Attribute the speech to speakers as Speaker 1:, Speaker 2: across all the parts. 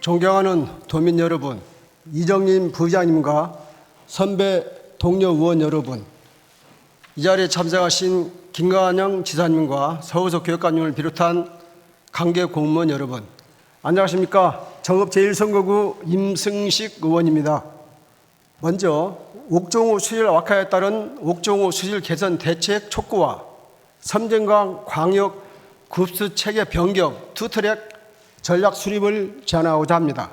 Speaker 1: 존경하는 도민 여러분, 이정림 부의장님과 선배 동료 의원 여러분, 이 자리에 참석하신 김관영 지사님과 서우석 교육감님을 비롯한 관계 공무원 여러분, 안녕하십니까? 정읍 제1선거구 임승식 의원입니다. 먼저 옥종호 수질 악화에 따른 옥종호 수질 개선 대책 촉구와 섬진강 광역 급수 체계 변경 투트랙 전략 수립을 제안하고자 합니다.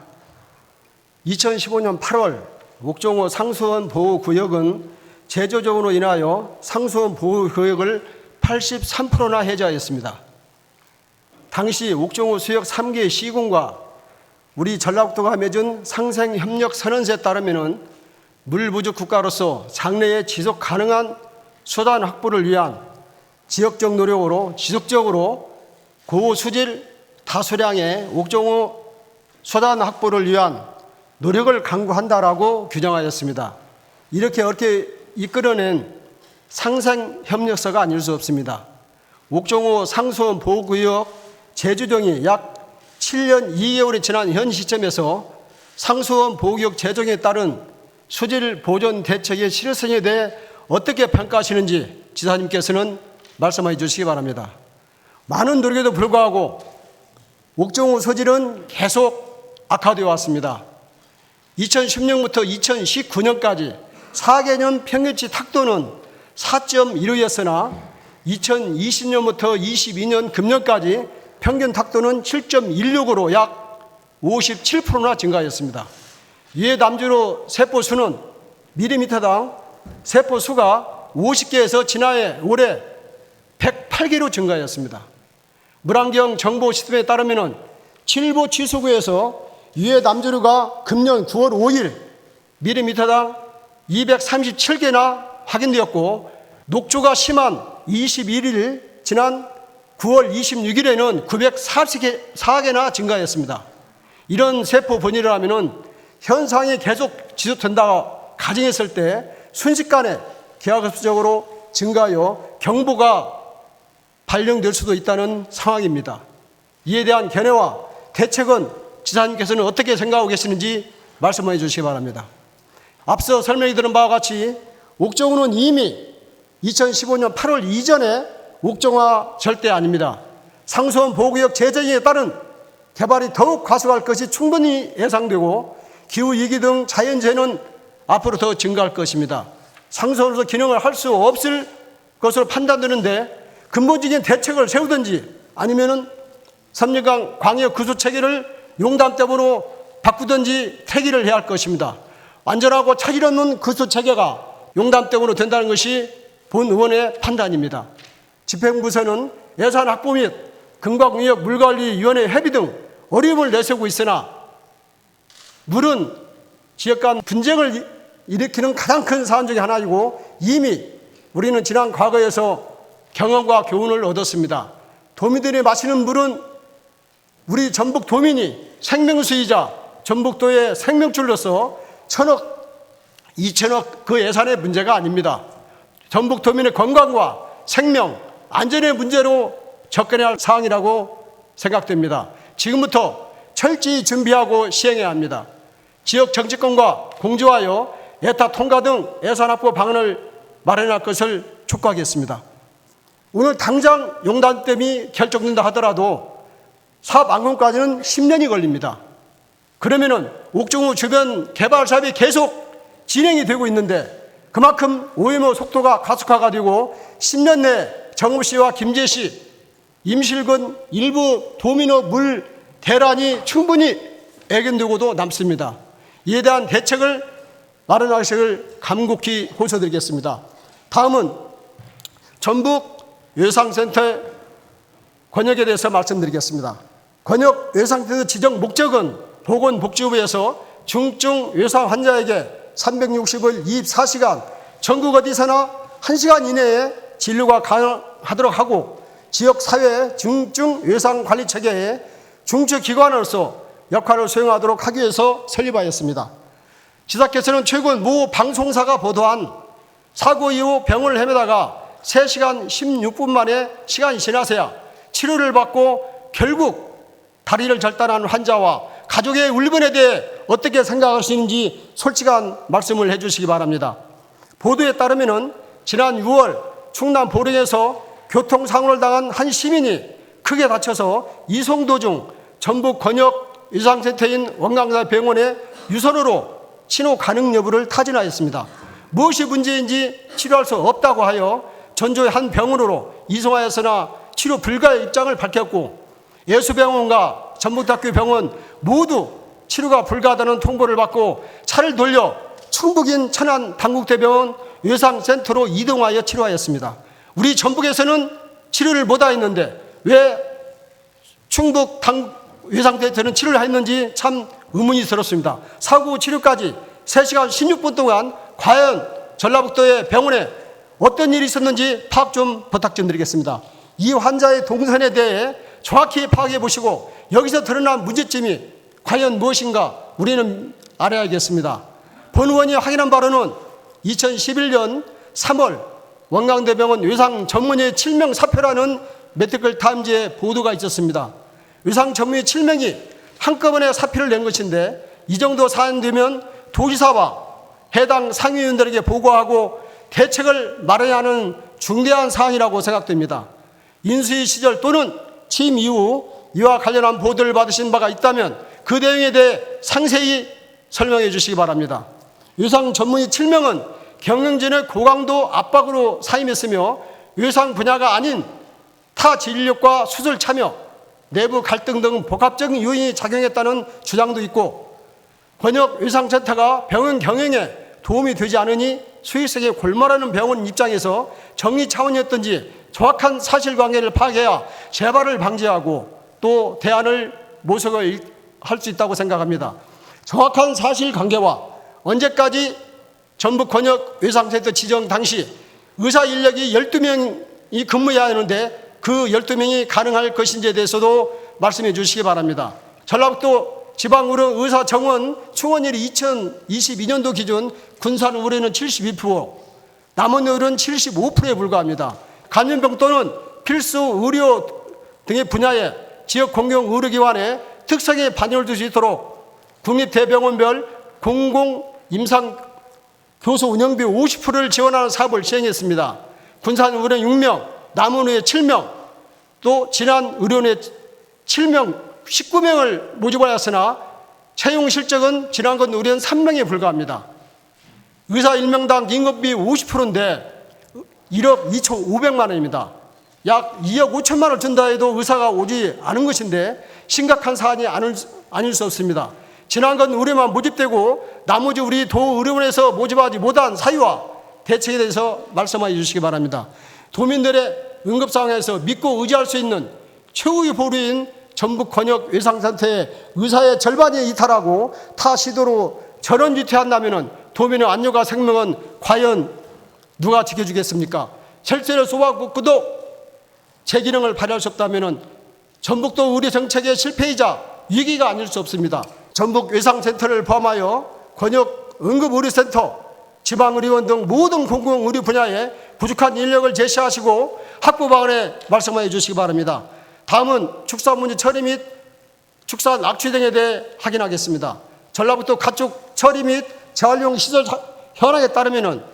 Speaker 1: 2015년 8월 옥종호 상수원 보호구역은 제조적으로 인하여 상수원 보호구역을 83%나 해제하였습니다. 당시 옥종호 수역 3개 시군과 우리 전라북도가 맺은 상생협력선언서에 따르면 물 부족 국가로서 장래에 지속 가능한 수단 확보를 위한 지역적 노력으로 지속적으로 고수질 다수량의 옥종호 수단 확보를 위한 노력을 강구한다라고 규정하였습니다. 이렇게 어렵게 이끌어낸 상생협력서가 아닐 수 없습니다. 옥종호 상수원 보호구역 재조정이 약 7년 2개월이 지난 현 시점에서 상수원 보호구역 재조정에 따른 수질 보존 대책의 실효성에 대해 어떻게 평가하시는지 지사님께서는 말씀해 주시기 바랍니다. 많은 노력에도 불구하고 옥종호 소질은 계속 악화되어 왔습니다. 2010년부터 2019년까지 4개년 평균치 탁도는 4.15였으나 2020년부터 22년 금년까지 평균 탁도는 7.16으로 약 57%나 증가하였습니다. 이에 남주로 세포수는 밀리미터당 세포수가 50개에서 지난해 올해 108개로 증가하였습니다. 물안경 정보 시스템에 따르면 칠보 취소구에서 유해 남주류가 금년 9월 5일 밀리미터당 237개나 확인되었고 녹조가 심한 21일 지난 9월 26일에는 944개나 증가했습니다. 이런 세포 번이라면 현상이 계속 지속된다고 가정했을 때 순식간에 기하급수적으로 증가하여 경보가 발령될 수도 있다는 상황입니다. 이에 대한 견해와 대책은 지사님께서는 어떻게 생각하고 계시는지 말씀해 주시기 바랍니다. 앞서 설명이 드린 바와 같이 옥종호는 이미 2015년 8월 이전에 옥종화 절대 아닙니다. 상수원 보호구역 재정에 따른 개발이 더욱 가속할 것이 충분히 예상되고 기후위기 등 자연재해는 앞으로 더 증가할 것입니다. 상수원으로서 기능을 할 수 없을 것으로 판단되는데 근본적인 대책을 세우든지 아니면은 섬진강 광역 구수 체계를 용담댐으로 바꾸든지 태기를 해야 할 것입니다. 안전하고 차질 없는 구수 체계가 용담댐으로 된다는 것이 본 의원의 판단입니다. 집행부서는 예산 확보 및 금강위역 물관리위원회 협의 등 어려움을 내세우고 있으나 물은 지역 간 분쟁을 일으키는 가장 큰 사안 중에 하나이고 이미 우리는 지난 과거에서 경험과 교훈을 얻었습니다. 도민들이 마시는 물은 우리 전북 도민이 생명수이자 전북도의 생명줄로서 1,000억, 2,000억 그 예산의 문제가 아닙니다. 전북 도민의 건강과 생명, 안전의 문제로 접근해야 할 사항이라고 생각됩니다. 지금부터 철저히 준비하고 시행해야 합니다. 지역 정치권과 공조하여 예타 통과 등 예산 확보 방안을 마련할 것을 촉구하겠습니다. 오늘 당장 용담댐이 결정된다 하더라도 사업 완공까지는 10년이 걸립니다. 그러면은 옥종호 주변 개발 사업이 계속 진행이 되고 있는데 그만큼 오염의 속도가 가속화가 되고 10년 내 정읍시와 김제시, 임실군 일부 도민의 물 대란이 충분히 애견되고도 남습니다. 이에 대한 대책을 마련하시길 간곡히 호소드리겠습니다. 다음은 전북 외상센터 권역에 대해서 말씀드리겠습니다. 권역 외상센터 지정 목적은 보건복지부에서 중증 외상 환자에게 360일 24시간 전국 어디서나 1시간 이내에 진료가 가능하도록 하고 지역사회 중증 외상 관리 체계의 중추기관으로서 역할을 수행하도록 하기 위해서 설립하였습니다. 지사께서는 최근 모 방송사가 보도한 사고 이후 병원을 헤매다가 3시간 16분 만에 시간이 지나서야 치료를 받고 결국 다리를 절단한 환자와 가족의 울분에 대해 어떻게 생각하시는지 솔직한 말씀을 해주시기 바랍니다. 보도에 따르면 지난 6월 충남 보령에서 교통사고를 당한 한 시민이 크게 다쳐서 이송 도중 전북 권역 위상센터인 원광사병원에 유선으로 치료 가능 여부를 타진하였습니다. 무엇이 문제인지 치료할 수 없다고 하여 전주의 한 병원으로 이송하였으나 치료 불가의 입장을 밝혔고, 예수병원과 전북대학교 병원 모두 치료가 불가하다는 통보를 받고 차를 돌려 충북인 천안 당국대병원 외상센터로 이동하여 치료하였습니다. 우리 전북에서는 치료를 못하였는데 왜 충북 외상센터는 치료를 했는지 참 의문이스럽습니다. 사고 치료까지 3시간 16분 동안 과연 전라북도의 병원에 어떤 일이 있었는지 파악 좀 부탁 좀 드리겠습니다. 이 환자의 동선에 대해 정확히 파악해 보시고 여기서 드러난 문제점이 과연 무엇인가 우리는 알아야겠습니다. 본 의원이 확인한 바로는 2011년 3월 원광대병원 외상 전문의 7명 사표라는 메디컬 타임즈의 보도가 있었습니다. 외상 전문의 7명이 한꺼번에 사표를 낸 것인데, 이 정도 사안 되면 도지사와 해당 상위위원들에게 보고하고 대책을 마련해야 하는 중대한 사안이라고 생각됩니다. 인수위 시절 또는 취임 이후 이와 관련한 보도를 받으신 바가 있다면 그 내용에 대해 상세히 설명해 주시기 바랍니다. 외상 전문의 7명은 경영진의 고강도 압박으로 사임했으며 외상 분야가 아닌 타 진료과 수술 참여, 내부 갈등 등 복합적인 요인이 작용했다는 주장도 있고, 권역 외상센터가 병원 경영에 도움이 되지 않으니 수익성에 골몰하는 병원 입장에서 정리 차원이었던지 정확한 사실관계를 파악해야 재발을 방지하고 또 대안을 모색을 할 수 있다고 생각합니다. 정확한 사실관계와 언제까지 전북 권역 외상센터 지정 당시 의사 인력이 12명이 근무해야 하는데 그 12명이 가능할 것인지에 대해서도 말씀해 주시기 바랍니다. 전라북도 지방의료 의사 정원 충원율이 2022년도 기준 군산 의료는 72%, 남원 의료는 75%에 불과합니다. 감염병 또는 필수 의료 등의 분야에 지역 공공 의료기관에 특성에 반영될 수 있도록 국립대병원별 공공 임상 교수 운영비 50%를 지원하는 사업을 시행했습니다. 군산 의료원 6명, 남원 의료 7명, 또 진안 의료원에 7명, 19명을 모집하였으나 채용 실적은 진안건 의료원 3명에 불과합니다. 의사 1명당 임금비 50%인데 1억 2,500만 원입니다. 약 2억 5천만 원을 준다 해도 의사가 오지 않은 것인데 심각한 사안이 아닐 수 없습니다. 진안건 의료만 모집되고 나머지 우리 도의료원에서 모집하지 못한 사유와 대책에 대해서 말씀해 주시기 바랍니다. 도민들의 응급 상황에서 믿고 의지할 수 있는 최후의 보루인 전북 권역 외상센터의 의사의 절반이 이탈하고 타 시도로 전원 유퇴한다면 도민의 안녕과 생명은 과연 누가 지켜주겠습니까? 철저히 쏘아붙고도 제 기능을 발휘할 수 없다면 전북도 의료 정책의 실패이자 위기가 아닐 수 없습니다. 전북 외상센터를 포함하여 권역 응급의료센터, 지방의료원 등 모든 공공의료 분야에 부족한 인력을 제시하시고 확보 방안에 말씀해 주시기 바랍니다. 다음은 축산 문제 처리 및 축산 악취 등에 대해 확인하겠습니다. 전라북도 가축 처리 및 재활용 시설 현황에 따르면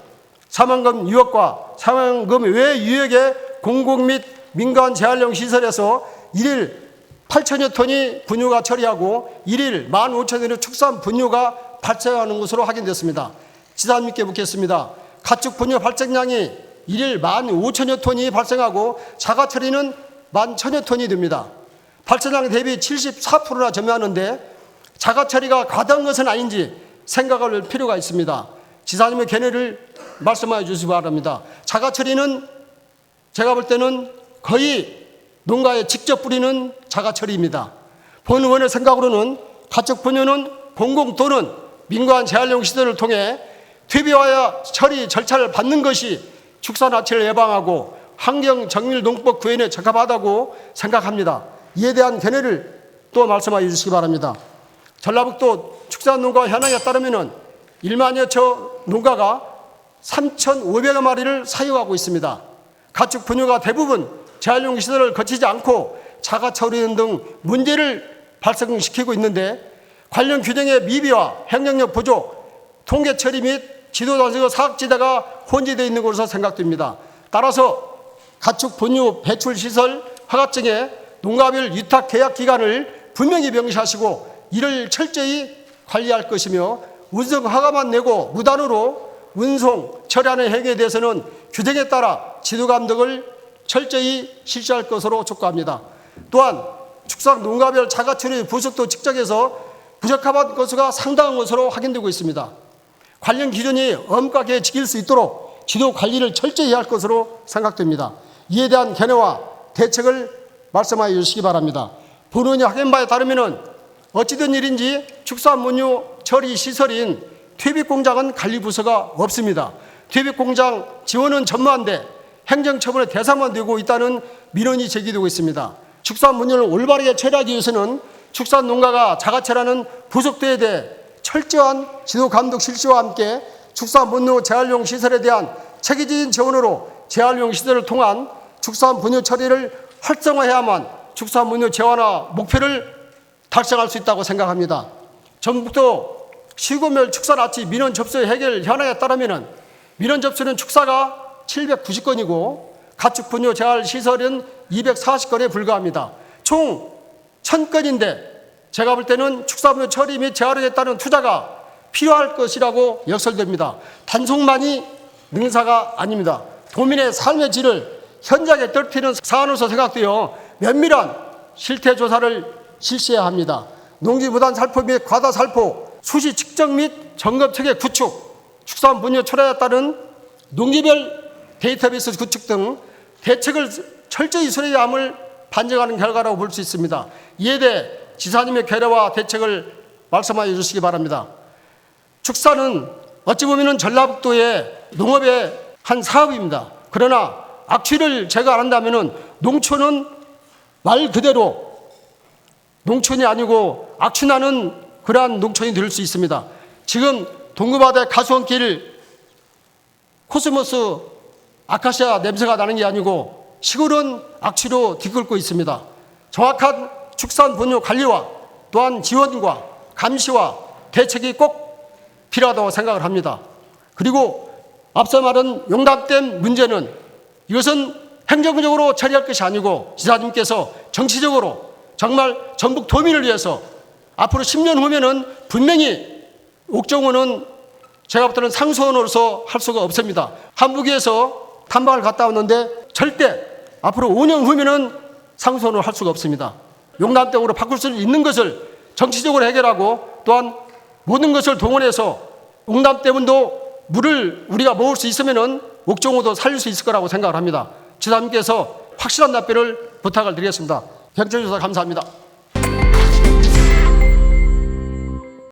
Speaker 1: 사망금 유역과 사망금 외 유역의 공공 및 민간 재활용 시설에서 1일 8천여 톤이 분유가 처리하고 1일 15,000톤의 축산 분유가 발생하는 것으로 확인됐습니다. 지사님께 묻겠습니다. 가축 분유 발생량이 1일 15,000여 톤이 발생하고 자가 처리는 11,000여 톤이 됩니다. 발생량 대비 74%나 점유하는데 자가 처리가 과다한 것은 아닌지 생각할 필요가 있습니다. 지사님의 견해를 말씀해 주시기 바랍니다. 자가 처리는 제가 볼 때는 거의 농가에 직접 뿌리는 자가 처리입니다. 본 의원의 생각으로는 가축 분유는 공공 또는 민간 재활용 시설을 통해 퇴비화야 처리 절차를 받는 것이 축산 악취를 예방하고 환경 정밀 농법 구현에 적합하다고 생각합니다. 이에 대한 견해를 또 말씀해 주시기 바랍니다. 전라북도 축산농가 현황에 따르면 1만여 초 농가가 3,500여 마리를 사육하고 있습니다. 가축 분유가 대부분 재활용 시설을 거치지 않고 자가 처리하는 등 문제를 발생시키고 있는데 관련 규정의 미비와 행정력 부족, 통계 처리 및 지도단속 사각지대가 혼재되어 있는 것으로 생각됩니다. 따라서 가축 분유 배출 시설 허가증에 농가별 위탁 계약 기간을 분명히 명시하시고 이를 철저히 관리할 것이며 운송 허가만 내고 무단으로 운송 처리하는 행위에 대해서는 규정에 따라 지도 감독을 철저히 실시할 것으로 촉구합니다. 또한 축산 농가별 자가처리 부속도 측정에서 부적합한 건수가 상당한 것으로 확인되고 있습니다. 관련 기준이 엄격하게 지킬 수 있도록 지도 관리를 철저히 할 것으로 생각됩니다. 이에 대한 견해와 대책을 말씀하여 주시기 바랍니다. 본원이 확인 바에 따르면 어찌된 일인지 축산문유 처리 시설인 퇴비공장은 관리부서가 없습니다. 퇴비공장 지원은 전무한데 행정처분의 대상만 되고 있다는 민원이 제기되고 있습니다. 축산문유를 올바르게 처리하기 위해서는 축산농가가 자가체라는 부속도에 대해 철저한 지도감독 실시와 함께 축산분유 재활용 시설에 대한 체계적인 지원으로 재활용 시설을 통한 축산분유 처리를 활성화해야만 축산분유 재활화 목표를 달성할 수 있다고 생각합니다. 전북도 시구별 축산아치 민원 접수 해결 현황에 따르면 민원 접수는 축사가 790건이고 가축분유 재활 시설은 240건에 불과합니다. 총 1000건인데 제가 볼 때는 축산분유 처리 및 재활용에 따른 투자가 필요할 것이라고 역설됩니다. 단속만이 능사가 아닙니다. 도민의 삶의 질을 현장에 떨어뜨리는 사안으로서 생각되어 면밀한 실태조사를 실시해야 합니다. 농지무단 살포 및 과다 살포, 수시 측정 및 점검체계 구축, 축산분유 초래에 따른 농지별 데이터베이스 구축 등 대책을 철저히 수행해야 함을 반증하는 결과라고 볼 수 있습니다. 이에 대해 지사님의 결의와 대책을 말씀하여 주시기 바랍니다. 축사는 어찌 보면 전라북도의 농업의 한 사업입니다. 그러나 악취를 제거 안 한다면 농촌은 말 그대로 농촌이 아니고 악취나는 그러한 농촌이 될 수 있습니다. 지금 동구바다의 가수원길 코스모스 아카시아 냄새가 나는 게 아니고 시골은 악취로 뒤끓고 있습니다. 정확한 축산분유 관리와 또한 지원과 감시와 대책이 꼭 필요하다고 생각을 합니다. 그리고 앞서 말한 용담댐 문제는 이것은 행정적으로 처리할 것이 아니고 지사님께서 정치적으로 정말 전북 도민을 위해서 앞으로 10년 후면은 분명히 옥정호는 제가 볼 때는 상수원으로서 할 수가 없습니다. 한북에서 탐방을 갔다 왔는데 절대 앞으로 5년 후면은 상수원으로 할 수가 없습니다. 용담댐으로 바꿀 수 있는 것을 정치적으로 해결하고 또한 모든 것을 동원해서 용담댐도 물을 우리가 먹을 수 있으면은 옥정호도 살릴 수 있을 거라고 생각을 합니다. 지사님께서 확실한 답변을 부탁을 드리겠습니다. 경청해 주셔서 감사합니다.